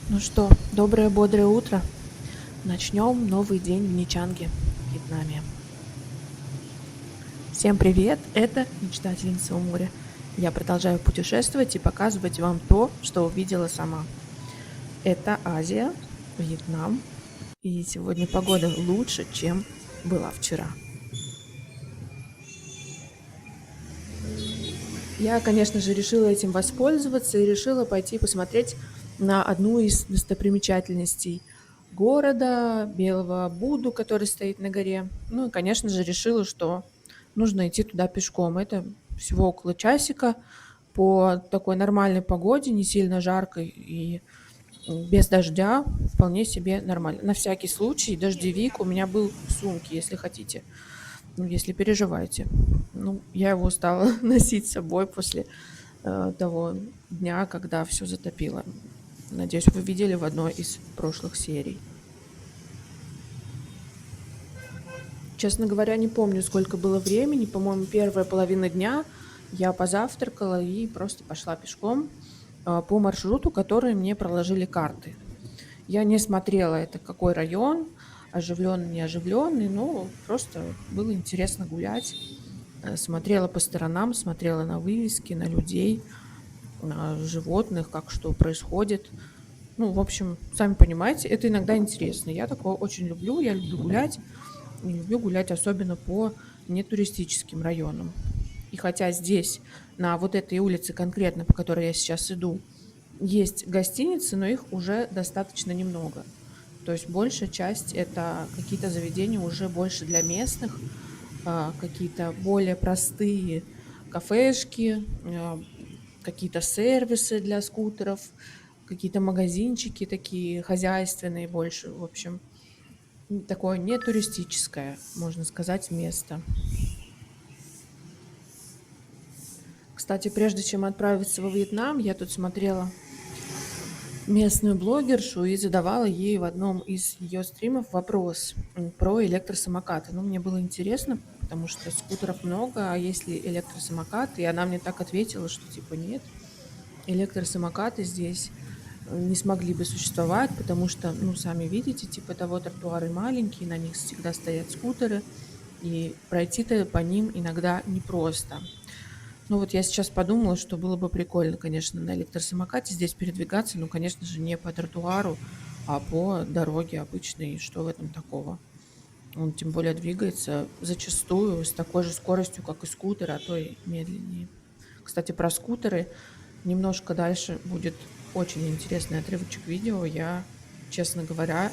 Ну что, доброе бодрое утро. Начнем новый день в Ничанге, Вьетнаме. Всем привет, это Мечтательница у моря. Я продолжаю путешествовать и показывать вам то, что увидела сама. Это Азия, Вьетнам. И сегодня погода лучше, чем была вчера. Я, конечно же, решила этим воспользоваться и решила пойти посмотреть на одну из достопримечательностей города, Белого Будду, который стоит на горе. Ну и, конечно же, решила, что нужно идти туда пешком. Это всего около часика по такой нормальной погоде, не сильно жаркой и без дождя, вполне себе нормально. На всякий случай дождевик у меня был в сумке, если хотите, ну, если переживаете. Ну, я его стала носить с собой после того дня, когда все затопило. Надеюсь, вы видели в одной из прошлых серий. Честно говоря, не помню, сколько было времени. По-моему, первая половина дня я позавтракала и просто пошла пешком по маршруту, который мне проложили карты. Я не смотрела, это какой район, оживленный, не оживленный, но просто было интересно гулять. Смотрела по сторонам, смотрела на вывески, на людей, на животных, как что происходит. Ну, в общем, сами понимаете, это иногда интересно. Я такое очень люблю, я люблю гулять, и люблю гулять особенно по нетуристическим районам. И хотя здесь, на вот этой улице конкретно, по которой я сейчас иду, есть гостиницы, но их уже достаточно немного. То есть большая часть это какие-то заведения уже больше для местных, какие-то более простые кафешки, какие-то сервисы для скутеров, какие-то магазинчики такие хозяйственные больше, в общем, такое не туристическое, можно сказать, место. Кстати, прежде чем отправиться во Вьетнам, я тут смотрела местную блогершу и задавала ей в одном из ее стримов вопрос про электросамокаты. Ну, мне было интересно, потому что скутеров много, а есть ли электросамокаты? И она мне так ответила, что типа нет, электросамокаты здесь не смогли бы существовать, потому что, ну, сами видите, типа того тротуары маленькие, на них всегда стоят скутеры, и пройти-то по ним иногда непросто. Ну вот я сейчас подумала, что было бы прикольно, конечно, на электросамокате здесь передвигаться, но, конечно же, не по тротуару, а по дороге обычной. Что в этом такого? Он тем более двигается зачастую с такой же скоростью, как и скутер, а то и медленнее. Кстати, про скутеры немножко дальше будет очень интересный отрывочек видео. Я, честно говоря,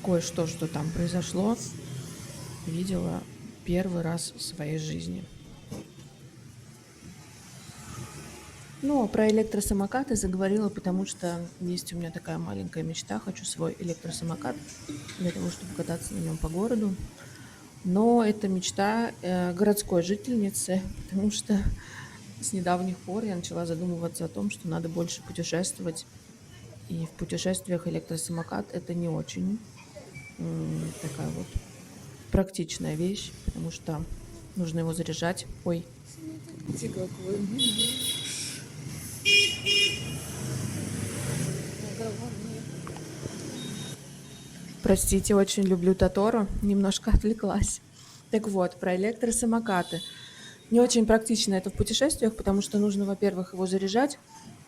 кое-что, что там произошло, видела первый раз в своей жизни. Ну, а про электросамокаты заговорила, потому что есть у меня такая маленькая мечта. Хочу свой электросамокат для того, чтобы кататься на нем по городу. Но это мечта городской жительницы, потому что с недавних пор я начала задумываться о том, что надо больше путешествовать. И в путешествиях электросамокат это не очень такая вот практичная вещь, потому что нужно его заряжать. Ой, смотрите, какой огромный. Простите, очень люблю Тоторо, немножко отвлеклась. Так вот, про электросамокаты. Не очень практично это в путешествиях, потому что нужно, во-первых, его заряжать,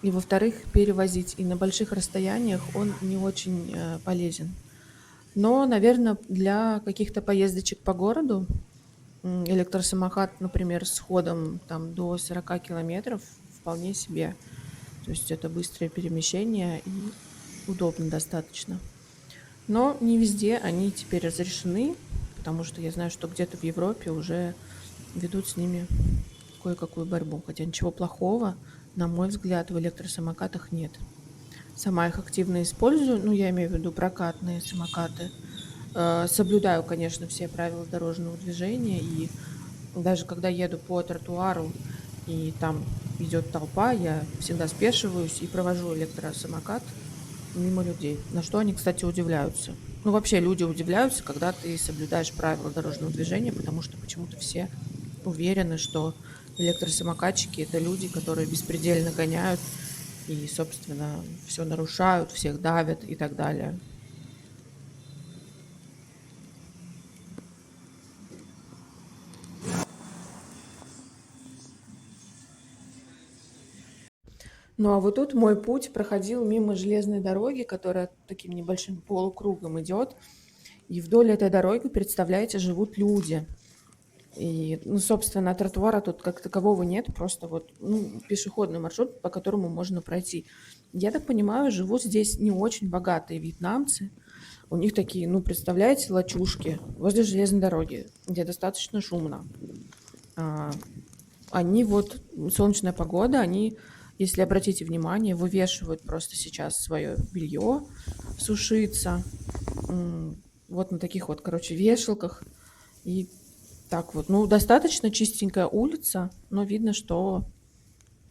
и, во-вторых, перевозить. И на больших расстояниях он не очень полезен. Но, наверное, для каких-то поездочек по городу электросамокат, например, с ходом там, до 40 километров вполне себе. То есть это быстрое перемещение и удобно достаточно. Но не везде они теперь разрешены, потому что я знаю, что где-то в Европе уже ведут с ними кое-какую борьбу. Хотя ничего плохого, на мой взгляд, в электросамокатах нет. Сама их активно использую, ну, я имею в виду прокатные самокаты. Соблюдаю, конечно, все правила дорожного движения, и даже когда еду по тротуару, и там идет толпа, я всегда спешиваюсь и провожу электросамокат мимо людей. На что они, кстати, удивляются. Ну, вообще люди удивляются, когда ты соблюдаешь правила дорожного движения, потому что почему-то все уверены, что электросамокатчики — это люди, которые беспредельно гоняют и, собственно, все нарушают, всех давят и так далее. Ну а вот тут мой путь проходил мимо железной дороги, которая таким небольшим полукругом идет. И вдоль этой дороги, представляете, живут люди. И, ну, собственно, тротуара тут как такового нет, просто вот, ну, пешеходный маршрут, по которому можно пройти. Я так понимаю, живут здесь не очень богатые вьетнамцы. У них такие, ну, представляете, лачушки возле железной дороги, где достаточно шумно. А, Они вот, солнечная погода, они, если обратите внимание, вывешивают просто сейчас свое белье сушиться, вот на таких вот, короче, вешалках. И так вот, ну, достаточно чистенькая улица, но видно, что,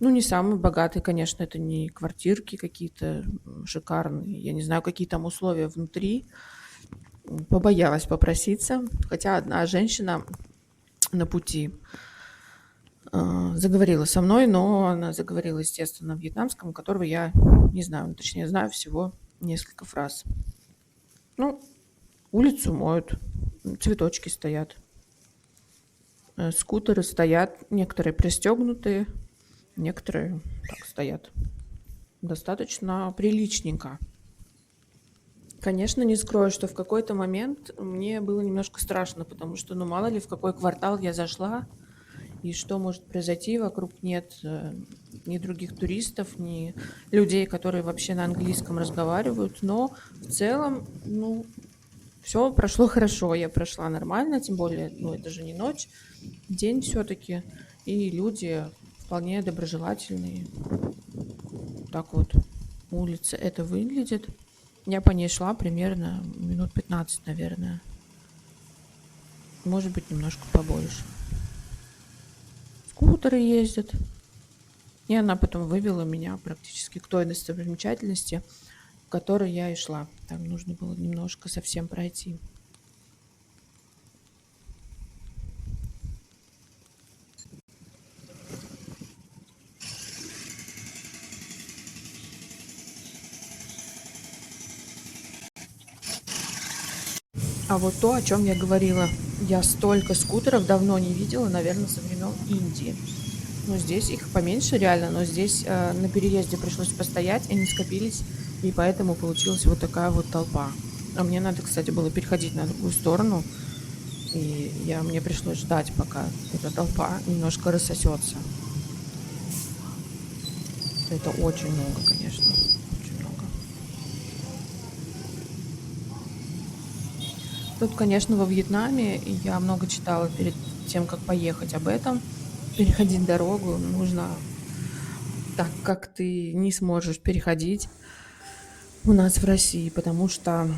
ну, не самые богатые, конечно, это не квартирки какие-то шикарные, я не знаю, какие там условия внутри. Побоялась попроситься, хотя одна женщина на пути заговорила со мной, но она заговорила, естественно, на вьетнамском, которого я не знаю, ну, точнее, знаю всего несколько фраз. Ну, улицу моют, цветочки стоят, скутеры стоят, некоторые пристегнутые, некоторые так стоят. Достаточно приличненько. Конечно, не скрою, что в какой-то момент мне было немножко страшно, потому что, ну, мало ли, в какой квартал я зашла, и что может произойти. Вокруг нет ни других туристов, ни людей, которые вообще на английском разговаривают. Но в целом, ну, все прошло хорошо. Я прошла нормально, тем более, ну, это же не ночь, день все-таки. И люди вполне доброжелательные. Так вот, улица это выглядит. Я по ней шла примерно минут 15, наверное. Может быть, немножко побольше. Скутеры ездят. И она потом вывела меня практически к той достопримечательности, к которой я и шла. Там нужно было немножко совсем пройти. А вот то, о чем я говорила, я столько скутеров давно не видела, наверное, со времен Индии. Ну, здесь их поменьше реально, но здесь на переезде пришлось постоять, они скопились, и поэтому получилась вот такая вот толпа. А мне надо, кстати, было переходить на другую сторону, и мне пришлось ждать, пока эта толпа немножко рассосется. Это очень много, конечно, очень много. Тут, конечно, во Вьетнаме я много читала перед тем, как поехать об этом. Переходить дорогу нужно так, как ты не сможешь переходить у нас в России, потому что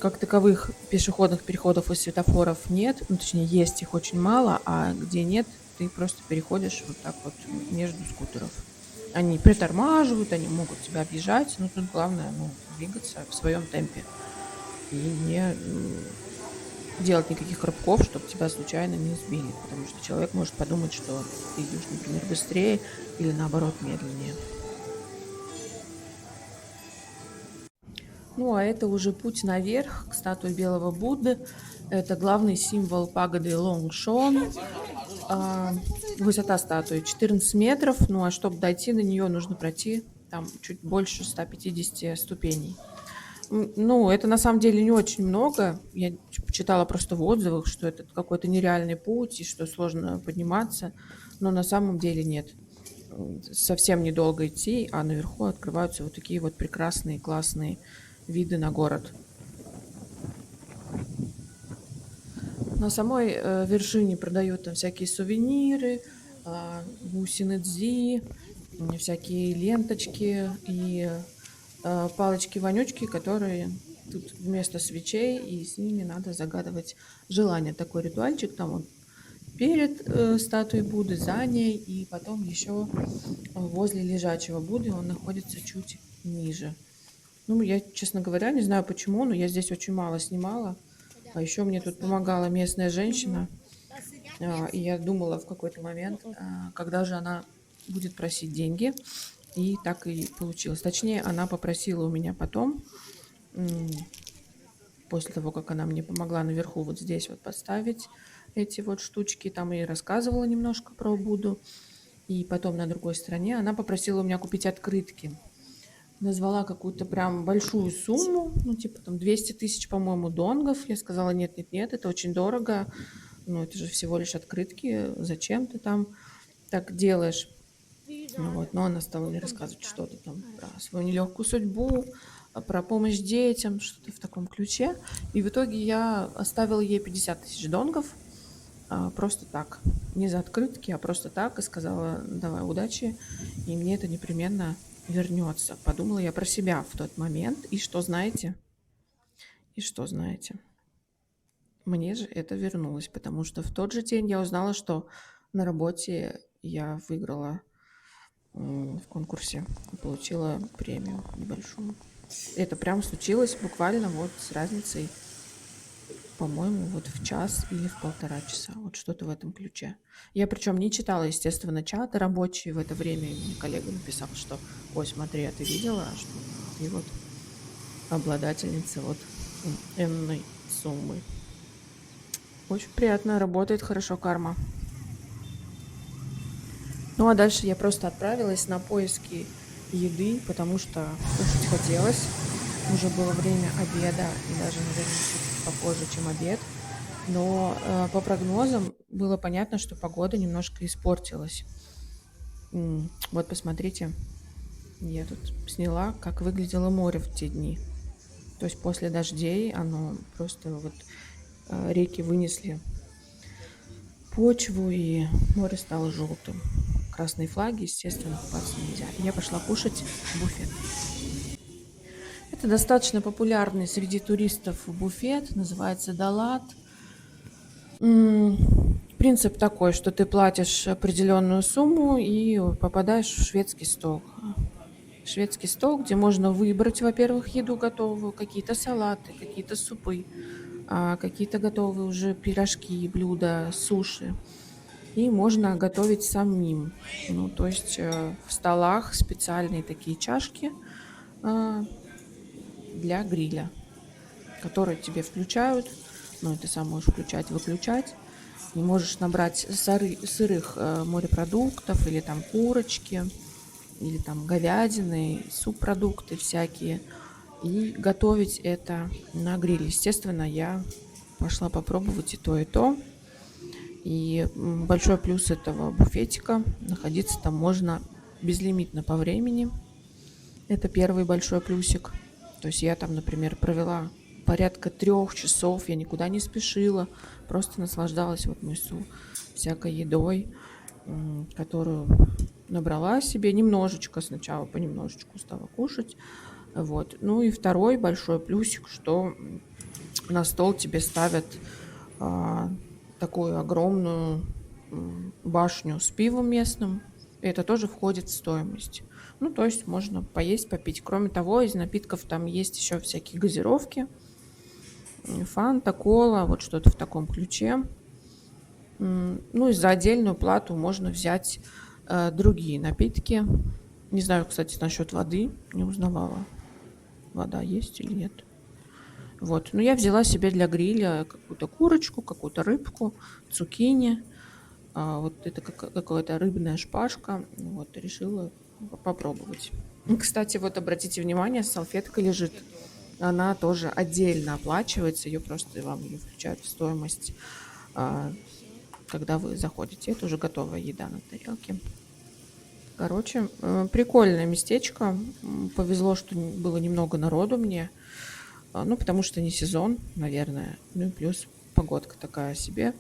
как таковых пешеходных переходов и светофоров нет, ну, точнее, есть их очень мало, а где нет, ты просто переходишь вот так вот между скутеров. Они притормаживают, они могут тебя объезжать, но тут главное, ну, двигаться в своем темпе и не делать никаких рывков, чтобы тебя случайно не сбили, потому что человек может подумать, что ты идешь, например, быстрее или наоборот медленнее. Ну, а это уже путь наверх к статуе Белого Будды. Это главный символ пагоды Лонгшон. А, Высота статуи 14 метров. Ну, а чтобы дойти до нее, нужно пройти там чуть больше 150 ступеней. Ну, это на самом деле не очень много. Я читала просто в отзывах, что это какой-то нереальный путь и что сложно подниматься. Но на самом деле нет. Совсем недолго идти, а наверху открываются вот такие вот прекрасные, классные виды на город. На самой вершине продают там всякие сувениры, бусины дзи, всякие ленточки и палочки-вонючки, которые тут вместо свечей, и с ними надо загадывать желание. Такой ритуальчик там он перед статуей Будды, за ней, и потом еще возле лежачего Будды он находится чуть ниже. Ну, я, честно говоря, не знаю почему, но я здесь очень мало снимала. А еще мне тут помогала местная женщина. И я думала в какой-то момент, когда же она будет просить деньги. И так и получилось. Точнее, она попросила у меня потом, после того, как она мне помогла наверху вот здесь вот поставить эти вот штучки, там и рассказывала немножко про Будду. И потом на другой стороне она попросила у меня купить открытки. Назвала какую-то прям большую сумму, ну, типа там 200 тысяч, по-моему, донгов. Я сказала, нет, нет, нет, это очень дорого. Ну, это же всего лишь открытки. Зачем ты там так делаешь? Ну вот, но она стала мне рассказывать что-то там про свою нелегкую судьбу, про помощь детям, что-то в таком ключе. И в итоге я оставила ей 50 тысяч донгов, просто так. Не за открытки, а просто так. И сказала, давай, удачи. И мне это непременно вернется. Подумала я про себя в тот момент. И что знаете? И что знаете? Мне же это вернулось, потому что в тот же день я узнала, что на работе я выиграла в конкурсе и получила премию небольшую. Это прям случилось буквально вот с разницей, по-моему, вот в час или в 1,5 часа. Вот что-то в этом ключе. Я причем не читала, естественно, чаты рабочие в это время. И мне коллега написал, что, ой, смотри, а ты видела, что ты вот обладательница вот энной суммы. Очень приятно, работает хорошо карма. Ну а дальше я просто отправилась на поиски еды, потому что кушать хотелось. Уже было время обеда, и даже, наверное, чуть попозже, чем обед. Но по прогнозам было понятно, что погода немножко испортилась. Вот посмотрите, я тут сняла, как выглядело море в те дни. То есть после дождей оно просто вот реки вынесли почву, и море стало желтым. Красные флаги, естественно, купаться нельзя. И я пошла кушать в буфет. Это достаточно популярный среди туристов буфет, называется Далат. Принцип такой, что ты платишь определенную сумму и попадаешь в шведский стол. Шведский стол, где можно выбрать, во-первых, еду готовую, какие-то салаты, какие-то супы, какие-то готовые уже пирожки, блюда, суши. И можно готовить самим. Ну, то есть в столах специальные такие чашки а, для гриля, которые тебе включают. Ну, и ты сам можешь включать, выключать. И можешь набрать сырых морепродуктов или там курочки, или там говядины, субпродукты всякие. И готовить это на гриле. Естественно, я пошла попробовать и то, и то. И большой плюс этого буфетика — находиться там можно безлимитно по времени. Это первый большой плюсик. То есть я там, например, провела порядка 3 часов, я никуда не спешила, просто наслаждалась вот мыслью всякой едой, которую набрала себе немножечко сначала, понемножечку стала кушать. Вот. Ну и второй большой плюсик, что на стол тебе ставят а, такую огромную башню с пивом местным. И это тоже входит в стоимость. Ну, то есть можно поесть, попить. Кроме того, из напитков там есть еще всякие газировки, фанта, кола, вот что-то в таком ключе. Ну и за отдельную плату можно взять другие напитки. Не знаю, кстати, насчет воды, не узнавала. Вода есть или нет. Вот. Но я взяла себе для гриля какую-то курочку, какую-то рыбку, цукини. Вот это какая-то рыбная шпажка. Вот, решила попробовать. Кстати, вот обратите внимание, салфетка лежит. Она тоже отдельно оплачивается. Ее просто вам ее включают в стоимость, а, когда вы заходите. Это уже готовая еда на тарелке. Короче, прикольное местечко. Повезло, что было немного народу мне. Ну, потому что не сезон, наверное. Ну и плюс погодка такая себе.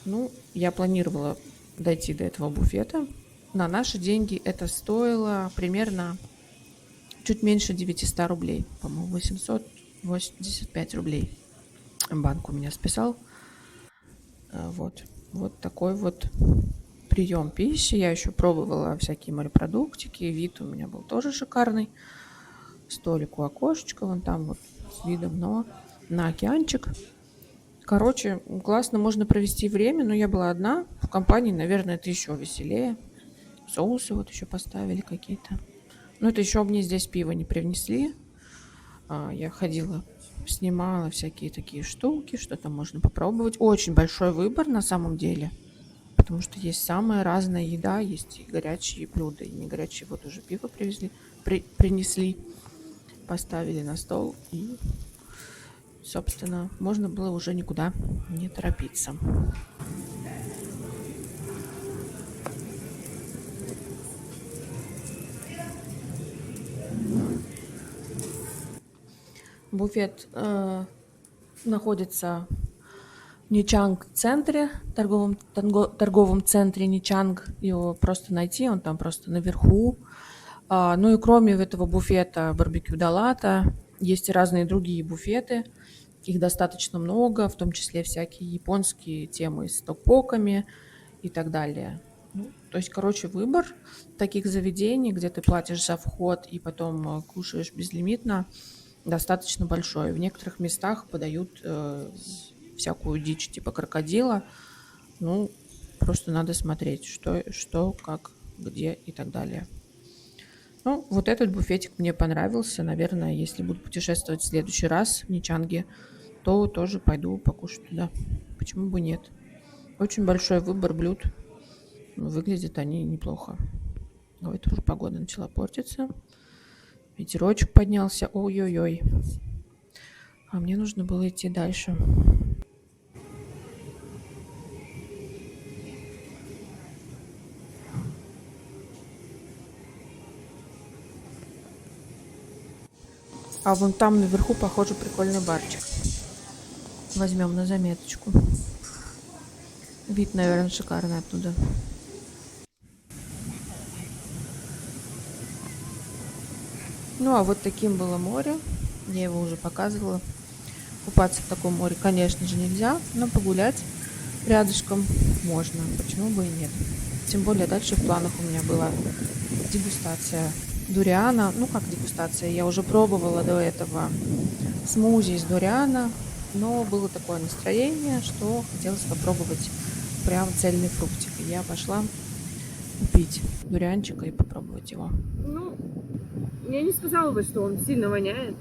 Ну, я планировала дойти до этого буфета. На наши деньги это стоило примерно чуть меньше 900 рублей. По-моему, 885 рублей банк у меня списал. Вот. Вот такой вот прием пищи. Я еще пробовала всякие морепродуктики. Вид у меня был тоже шикарный. Столик у окошечка, вон там вот с видом на океанчик. Короче, классно можно провести время, но я была одна. В компании, наверное, это еще веселее. Соусы вот еще поставили какие-то. Ну, это еще мне здесь пиво не привнесли. Я ходила, снимала всякие такие штуки, что там можно попробовать. Очень большой выбор на самом деле, потому что есть самая разная еда, есть и горячие блюда, и не горячие. Вот уже пиво принесли, поставили на стол, и, собственно, можно было уже никуда не торопиться. Буфет находится в Ничанг-центре, торговом центре Ничанг. Его просто найти, он там просто наверху. Ну и кроме этого буфета барбекю Далата, есть и разные другие буфеты. Их достаточно много, в том числе всякие японские темы с токпоками и так далее. Ну, то есть, короче, выбор таких заведений, где ты платишь за вход и потом кушаешь безлимитно, достаточно большой. В некоторых местах подают всякую дичь типа крокодила. Ну, просто надо смотреть, что, как, где и так далее. Ну, вот этот буфетик мне понравился. Наверное, если буду путешествовать в следующий раз в Ничанге, то тоже пойду покушать туда. Почему бы нет? Очень большой выбор блюд. Выглядят они неплохо. Ой, тоже погода начала портиться. Ветерочек поднялся. Ой-ой-ой. А мне нужно было идти дальше. А вон там наверху, похоже, прикольный барчик. Возьмем на заметочку. Вид, наверное, шикарный оттуда. Ну, а вот таким было море. Я его уже показывала. Купаться в таком море, конечно же, нельзя, но погулять рядышком можно. Почему бы и нет? Тем более дальше в планах у меня была дегустация дуриана. Ну, как дегустация? Я уже пробовала до этого смузи из дуриана, но было такое настроение, что хотелось попробовать прям цельный фруктик. И я пошла купить дурианчика и попробовать его. Ну, я не сказала бы, что он сильно воняет.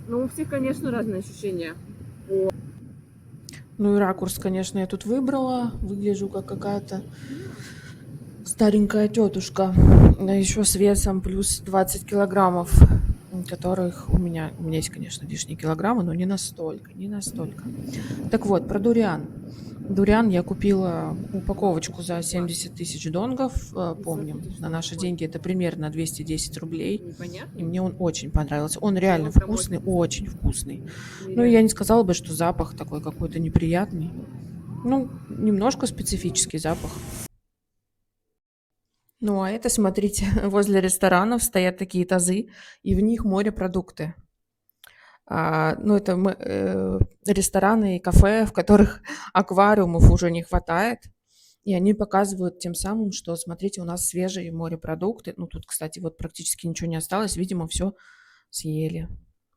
Но у всех, конечно, разные ощущения. Ну и ракурс, конечно, я тут выбрала. Выгляжу как какая-то старенькая тетушка, еще с весом плюс 20 килограммов, которых у меня есть, конечно, лишние килограммы, но не настолько, не настолько. Так вот, про дуриан. Дуриан я купила упаковочку за 70 тысяч донгов, помним, на наши деньги это примерно 210 рублей, Непонятно. и мне он очень понравился. Он реально Он прям вкусный, очень вкусный. Ну, нереально. я не сказала бы, что запах такой какой-то неприятный. Ну, немножко специфический запах. Ну, а это, смотрите, возле ресторанов стоят такие тазы, и в них морепродукты. Ну, это рестораны и кафе, в которых аквариумов уже не хватает. И они показывают тем самым, что, смотрите, у нас свежие морепродукты. Ну, тут, кстати, вот практически ничего не осталось. Видимо, все съели.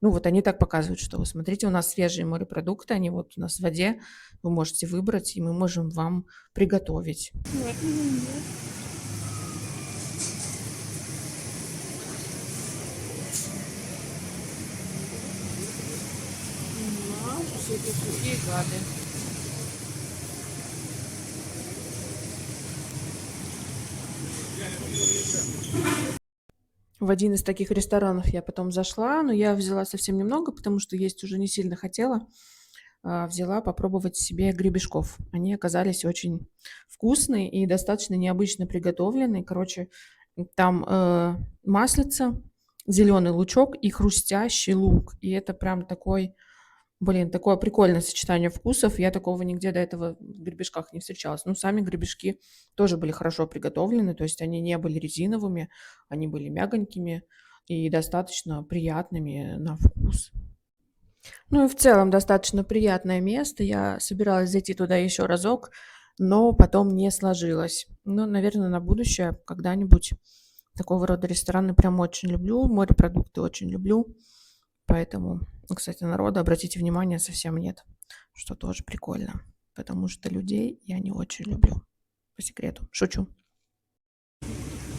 Ну, вот они так показывают, что, вот смотрите, у нас свежие морепродукты, они вот у нас в воде, вы можете выбрать, и мы можем вам приготовить. Все эти сухие гады. В один из таких ресторанов я потом зашла, но я взяла совсем немного, потому что есть уже не сильно хотела. Взяла попробовать себе гребешков. Они оказались очень вкусные и достаточно необычно приготовленные. Короче, там маслица, зеленый лучок и хрустящий лук. И это прям такой, блин, такое прикольное сочетание вкусов. Я такого нигде до этого в гребешках не встречалась. Ну, сами гребешки тоже были хорошо приготовлены, то есть они не были резиновыми, они были мягонькими и достаточно приятными на вкус. Ну и в целом достаточно приятное место. Я собиралась зайти туда еще разок, но потом не сложилось. Ну, наверное, на будущее когда-нибудь такого рода рестораны прям очень люблю. Морепродукты очень люблю. Поэтому, кстати, народа, обратите внимание, совсем нет, что тоже прикольно. Потому что людей я не очень люблю. По секрету. Шучу.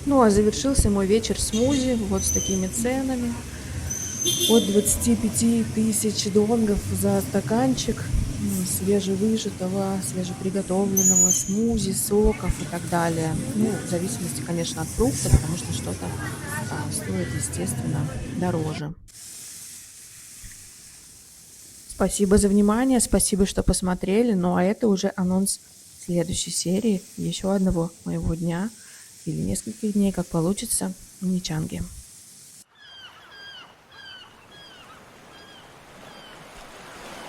Ну, а завершился мой вечер смузи вот с такими ценами. От 25 тысяч донгов за стаканчик свежевыжатого, свежеприготовленного смузи, соков и так далее. Ну, в зависимости, конечно, от фрукта, потому что что-то стоит, естественно, дороже. Спасибо за внимание, спасибо, что посмотрели. Ну, а это уже анонс следующей серии, еще одного моего дня или нескольких дней, как получится, в Ничанге.